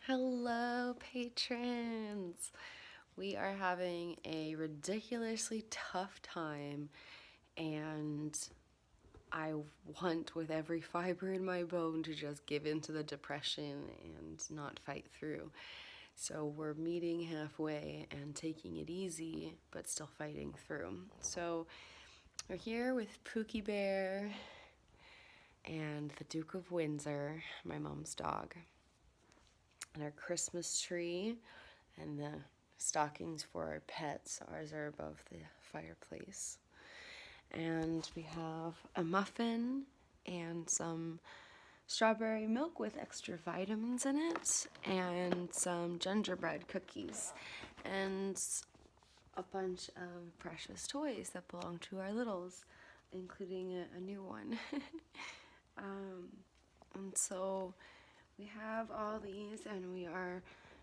Hello, patrons! We are having a ridiculously tough time, and I want with every fiber in my bone to just give into the depression and not fight through. So we're meeting halfway and taking it easy, but still fighting through. So we're here with Pookie Bear and the Duke of Windsor, my mom's dog, and our Christmas tree, and the stockings for our pets. Ours are above the fireplace. And we have a muffin and some strawberry milk with extra vitamins in it, and some gingerbread cookies, and a bunch of precious toys that belong to our littles, including a new one. And so we have all these, and we are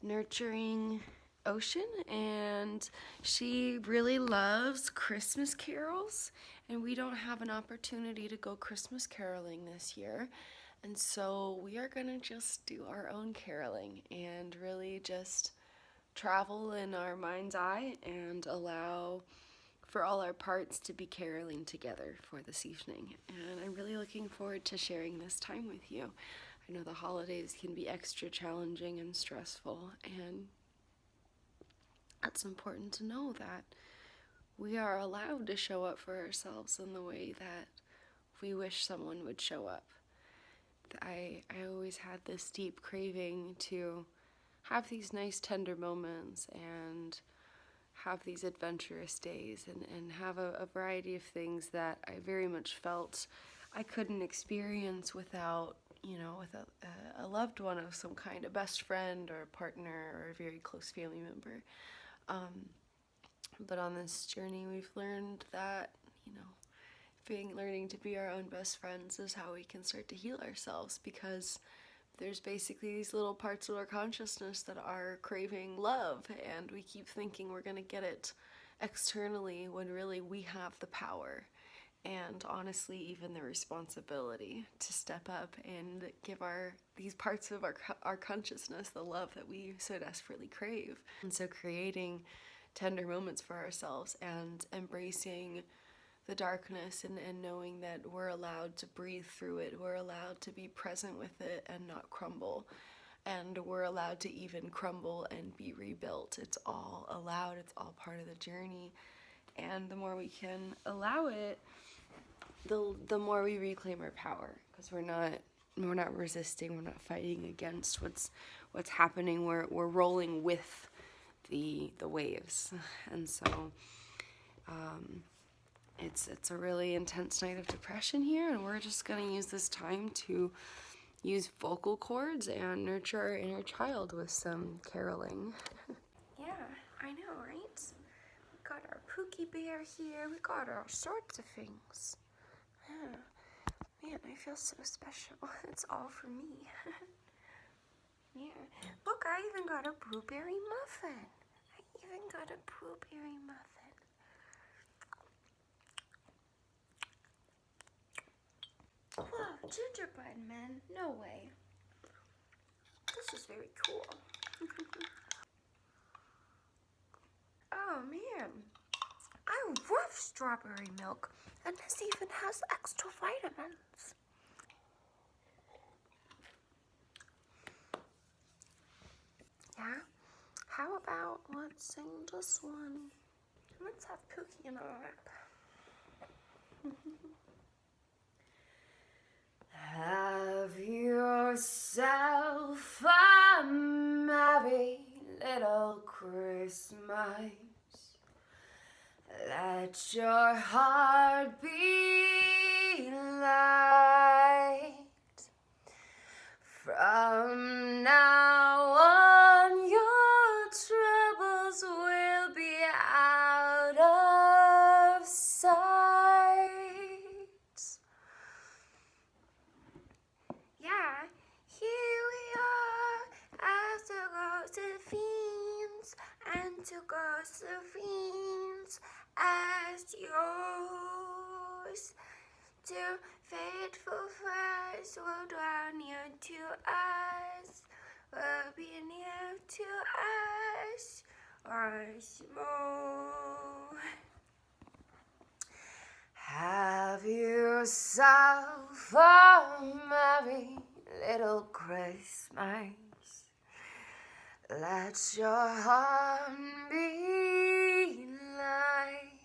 nurturing Ocean, and she really loves Christmas carols, and we don't have an opportunity to go Christmas caroling this year, and so we are gonna just do our own caroling and really just travel in our mind's eye and allow for all our parts to be caroling together for this evening. And I'm really looking forward to sharing this time with you. I know the holidays can be extra challenging and stressful, and it's important to know that we are allowed to show up for ourselves in the way that we wish someone would show up. I always had this deep craving to have these nice tender moments and have these adventurous days and have a variety of things that I very much felt I couldn't experience without, with a loved one of some kind, a best friend or a partner or a very close family member. But on this journey we've learned that, learning to be our own best friends is how we can start to heal ourselves, because there's basically these little parts of our consciousness that are craving love, and we keep thinking we're going to get it externally when really we have the power and honestly even the responsibility to step up and give these parts of our consciousness the love that we so desperately crave. And so creating tender moments for ourselves and embracing the darkness and knowing that we're allowed to breathe through it, we're allowed to be present with it and not crumble, and we're allowed to even crumble and be rebuilt. It's all allowed, it's all part of the journey, and the more we can allow it, the more we reclaim our power, because we're not resisting, we're not fighting against what's happening, we're rolling with the waves. And so it's a really intense night of depression here, and we're just going to use this time to use vocal cords and nurture our inner child with some caroling. Yeah, I know, right? We got our Pookie Bear here, we got all sorts of things. Yeah. Man, I feel so special. It's all for me. Yeah. Look, I even got a blueberry muffin. Wow, gingerbread man. No way. This is very cool. Oh man, I love strawberry milk, and this even has extra vitamins. Yeah? How about let's sing this one? Let's have Pookie in our lap. Have yourself a merry little Christmas. Let your heart be light. From now on, your troubles will be out of sight. Yeah, here we are as the Josephines, and to Josephines as yours. Two faithful friends will draw near to us will be near to us once more. Have yourself a merry little Christmas. Let your heart be light.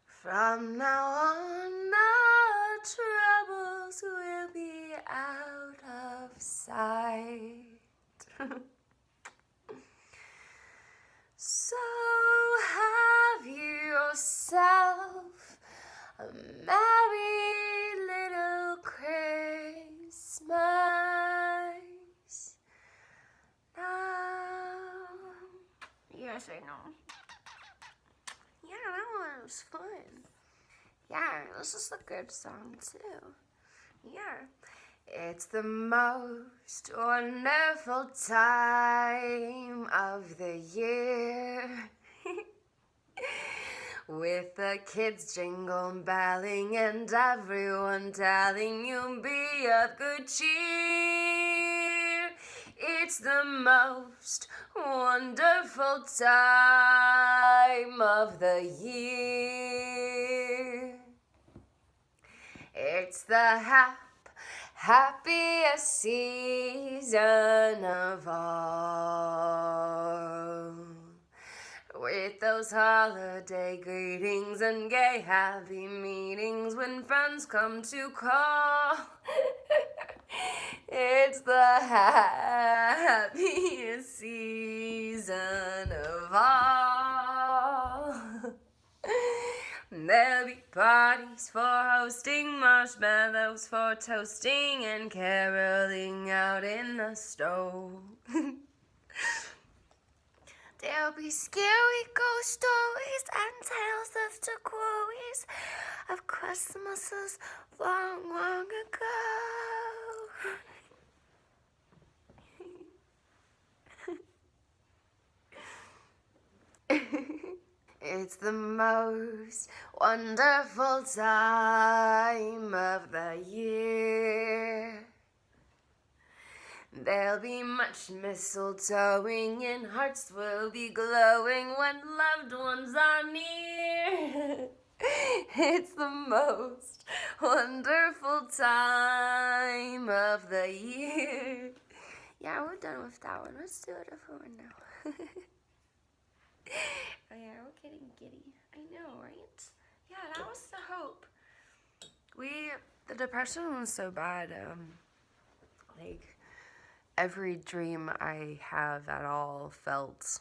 From now on, our troubles will be out of sight. So have yourself a merry little Christmas now. Yes, I know. Yeah, that one was fun. Yeah, this is a good song too. Yeah. It's the most wonderful time of the year. With the kids jingle belling and everyone telling you be of good cheer. It's the most wonderful time of the year. It's the happiest season of all. With those holiday greetings and gay happy meetings when friends come to call. It's the happiest season of all. There'll be parties for hosting, marshmallows for toasting, and caroling out in the stove. There'll be scary ghost stories and tales of decoys of Christmases long, long ago. It's the most wonderful time of the year. There'll be much mistletoeing and hearts will be glowing when loved ones are near. It's the most wonderful time of the year. Yeah, we're done with that one. Let's do a different one now. Oh yeah, we're getting giddy. I know, right? Yeah, that was the hope. The depression was so bad. Like, every dream I have at all felt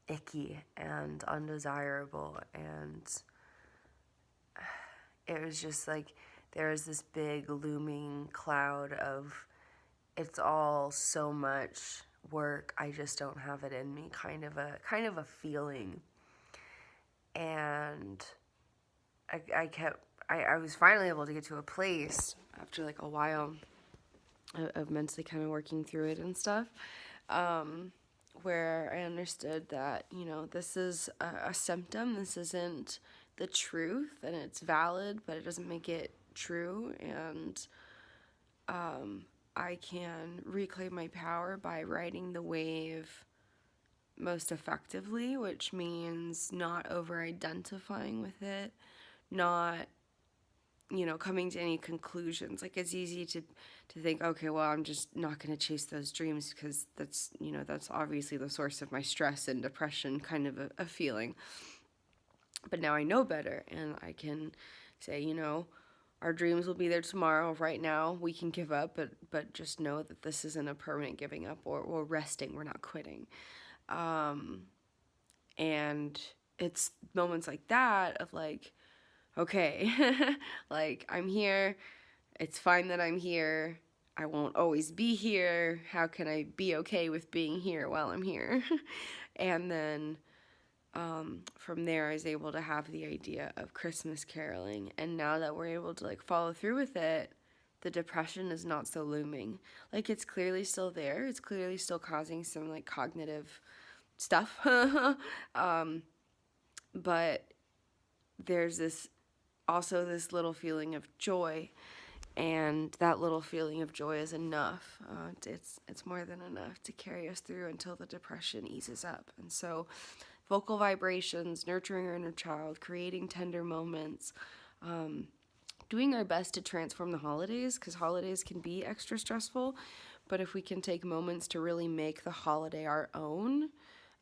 icky and undesirable, and it was just like there was this big looming cloud of it's all so much work, I just don't have it in me, kind of a feeling. And I was finally able to get to a place after like a while of mentally kind of working through it and stuff, where I understood that, you know, this is a symptom, this isn't the truth, and it's valid, but it doesn't make it true, and I can reclaim my power by riding the wave most effectively, which means not over-identifying with it, not, you know, coming to any conclusions. Like, it's easy to think, okay, well, I'm just not going to chase those dreams because that's, you know, that's obviously the source of my stress and depression, kind of a feeling. But now I know better, and I can say, you know, our dreams will be there tomorrow. Right now, we can give up, but just know that this isn't a permanent giving up or resting. We're not quitting. And it's moments like that of like, okay, like, I'm here. It's fine that I'm here. I won't always be here. How can I be okay with being here while I'm here? And then from there, I was able to have the idea of Christmas caroling. And now that we're able to like follow through with it, the depression is not so looming. Like, it's clearly still there. It's clearly still causing some like cognitive stuff. But there's this little feeling of joy. And that little feeling of joy is enough. It's more than enough to carry us through until the depression eases up. And so vocal vibrations, nurturing our inner child, creating tender moments, doing our best to transform the holidays, because holidays can be extra stressful. But if we can take moments to really make the holiday our own,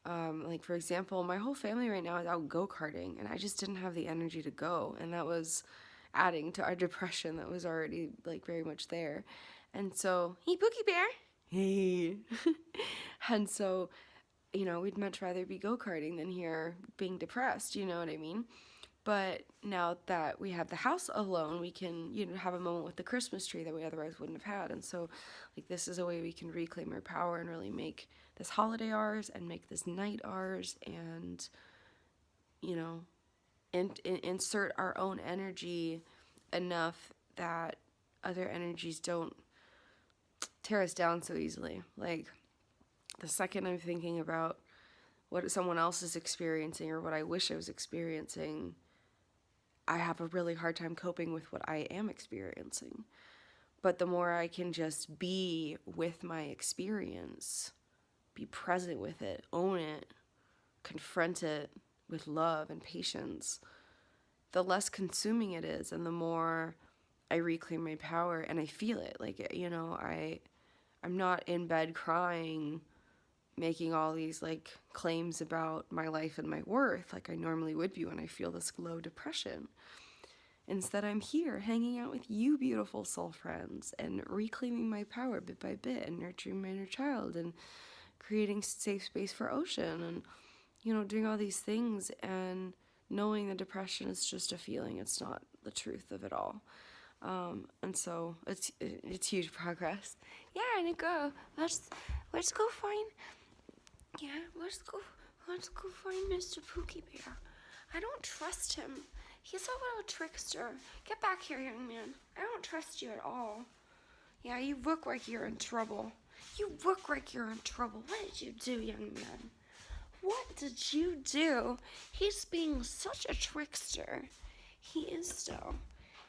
like for example, my whole family right now is out go-karting, and I just didn't have the energy to go, and that was adding to our depression that was already like very much there. And so, hey, Pookie Bear, hey. And so, we'd much rather be go-karting than here being depressed, you know what I mean? But now that we have the house alone, we can, have a moment with the Christmas tree that we otherwise wouldn't have had. And so, like, this is a way we can reclaim our power and really make this holiday ours and make this night ours and, insert our own energy enough that other energies don't tear us down so easily. Like, the second I'm thinking about what someone else is experiencing or what I wish I was experiencing, I have a really hard time coping with what I am experiencing. But the more I can just be with my experience, be present with it, own it, confront it with love and patience, the less consuming it is, and the more I reclaim my power and I feel it. Like, I'm not in bed crying, making all these like claims about my life and my worth like I normally would be when I feel this low depression. Instead, I'm here hanging out with you beautiful soul friends and reclaiming my power bit by bit and nurturing my inner child and creating safe space for Ocean and, doing all these things and knowing the depression is just a feeling. It's not the truth of it all. And so it's huge progress. Yeah, Nico, let's go find. Yeah, let's go find Mr. Pookie Bear. I don't trust him. He's a little trickster. Get back here, young man. I don't trust you at all. Yeah, you look like you're in trouble. What did you do, young man? What did you do? He's being such a trickster. He is still.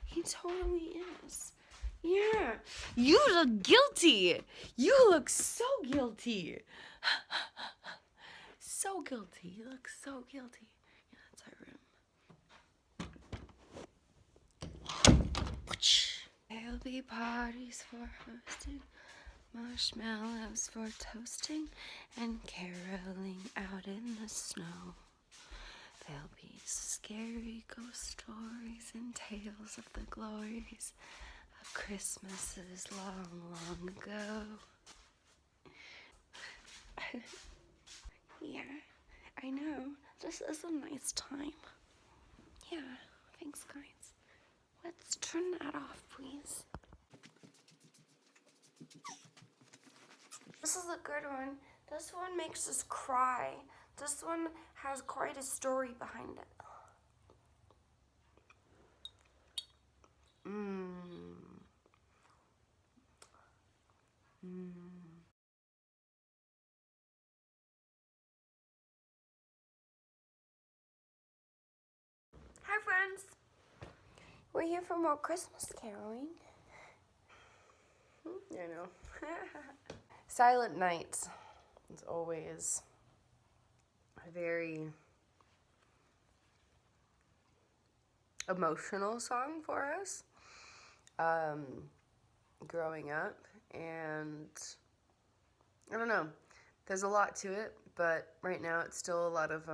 He totally is. Yeah, you look guilty. You look so guilty. So guilty. You look so guilty. Yeah, that's our room. There'll be parties for hosting, marshmallows for toasting, and caroling out in the snow. There'll be scary ghost stories and tales of the glories of Christmases long, long ago. Yeah, I know. This is a nice time. Yeah, thanks, guys. Let's turn that off, please. This is a good one. This one makes us cry. This one has quite a story behind it. Hi, friends. We're here for more Christmas caroling. I know. Silent Night is always a very emotional song for us growing up, and I don't know, there's a lot to it, but right now it's still a lot of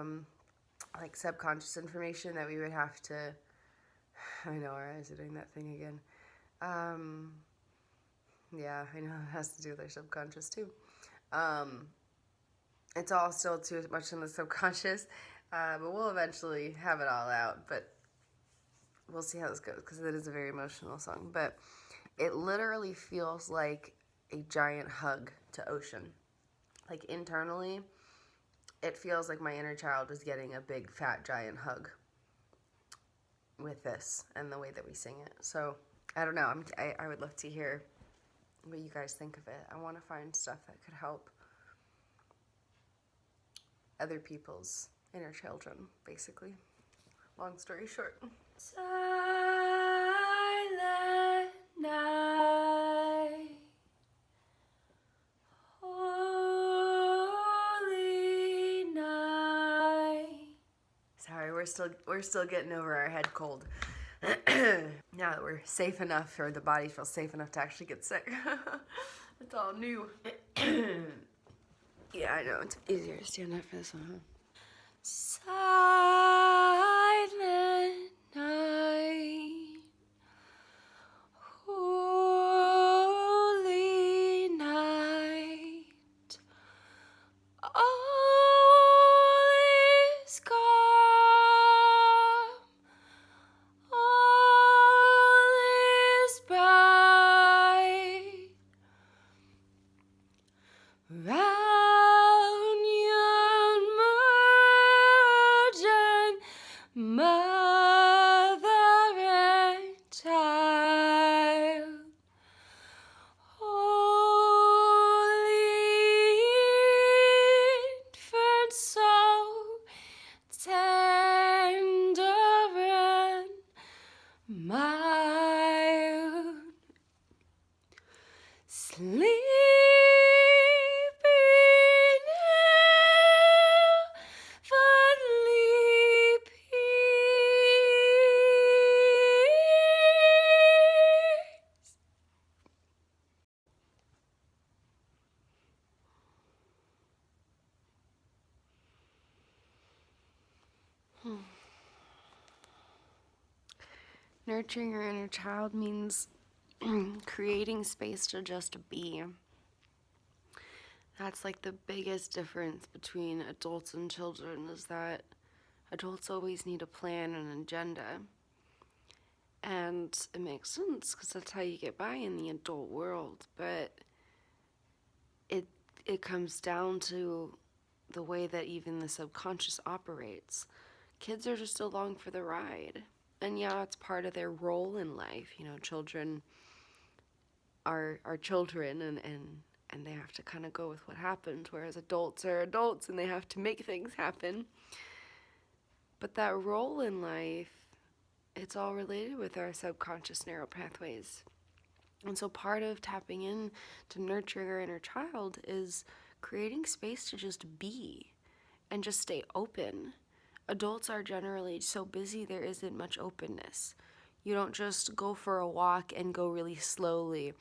like subconscious information that we would have to, I know our eyes are doing that thing again. Yeah, I know it has to do with our subconscious too. It's all still too much in the subconscious, but we'll eventually have it all out, but we'll see how this goes, because it is a very emotional song. But it literally feels like a giant hug to Ocean. Like, internally, it feels like my inner child is getting a big, fat, giant hug with this and the way that we sing it. So, I don't know. I would love to hear what you guys think of it. I want to find stuff that could help other people's inner children, basically. Long story short. Silent night. we're still getting over our head cold. Now that we're safe enough, or the body feels safe enough to actually get sick. It's all new. Yeah, I know, it's easier to stand up for this one, huh? Silent night, holy night, all is calm, all is bright. Round yon virgin mother and child, holy infant, so tender and mild, sleep Nurturing your inner child means creating space to just be. That's like the biggest difference between adults and children, is that adults always need a plan and an agenda. And it makes sense because that's how you get by in the adult world. But it comes down to the way that even the subconscious operates. Kids are just along for the ride. And yeah, it's part of their role in life. You know, children are children, and they have to kind of go with what happens, whereas adults are adults and they have to make things happen. But that role in life, it's all related with our subconscious neural pathways. And so part of tapping in to nurturing our inner child is creating space to just be and just stay open. Adults are generally so busy, there isn't much openness. You don't just go for a walk and go really slowly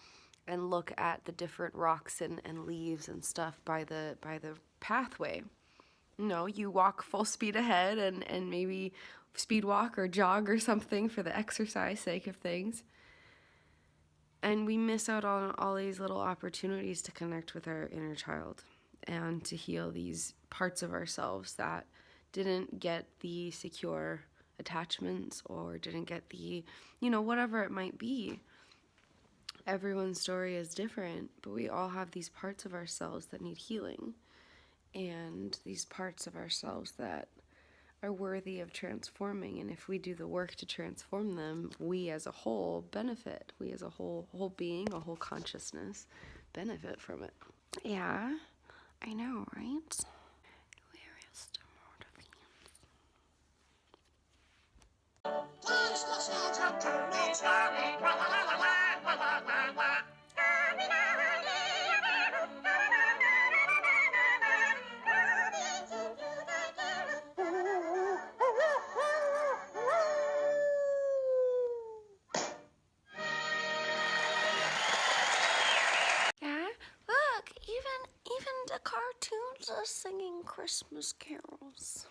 and look at the different rocks and leaves and stuff by the pathway. No, you walk full speed ahead and maybe speed walk or jog or something for the exercise sake of things. And we miss out on all these little opportunities to connect with our inner child and to heal these parts of ourselves that didn't get the secure attachments or didn't get the, whatever it might be. Everyone's story is different, but we all have these parts of ourselves that need healing, and these parts of ourselves that are worthy of transforming. And if we do the work to transform them, we as a whole benefit. We as a whole being, a whole consciousness, benefit from it. Yeah, I know, right? Where is the Yeah, look, even the cartoons are singing Christmas carols.